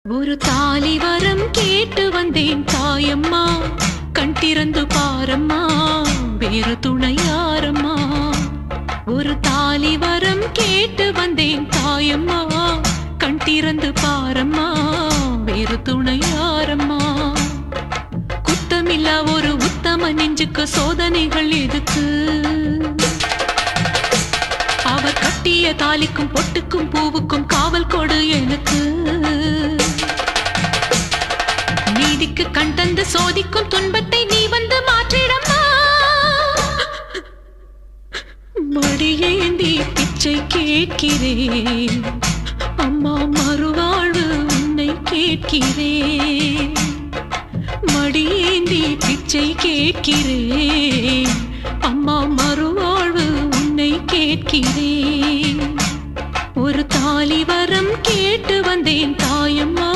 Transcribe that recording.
ஒரு தாலி வரம் கேட்டு வந்தேன் தாயம்மா, கண் திறந்து பாரம்மா, வேறு துணை யாரம்மா. ஒரு தாலி வரம் கேட்டு வந்தேன் தாயம்மா, கண் திறந்து பாரம்மா, வேறு துணை யாரம்மா. குத்தமில்லா ஒரு உத்தம நெஞ்சுக்கு சோதனைகள் எதுக்கு? அவர் கட்டிய தாலிக்கும் பொட்டுக்கும் பூவுக்கும் காவல் கொடு எனக்கு. நீதிக்கு கண் தந்து சோதிக்கும் துன்பத்தை நீ வந்து மாற்றிடம்மா. மடியேந்தி பிச்சை கேட்கிறேன் அம்மா, மறுவாழ்வு உன்னை கேட்கிறேன். மடியேந்தி பிச்சை கேட்கிறேன் அம்மா, மறுவாழ்வு உன்னை கேட்கிறேன்.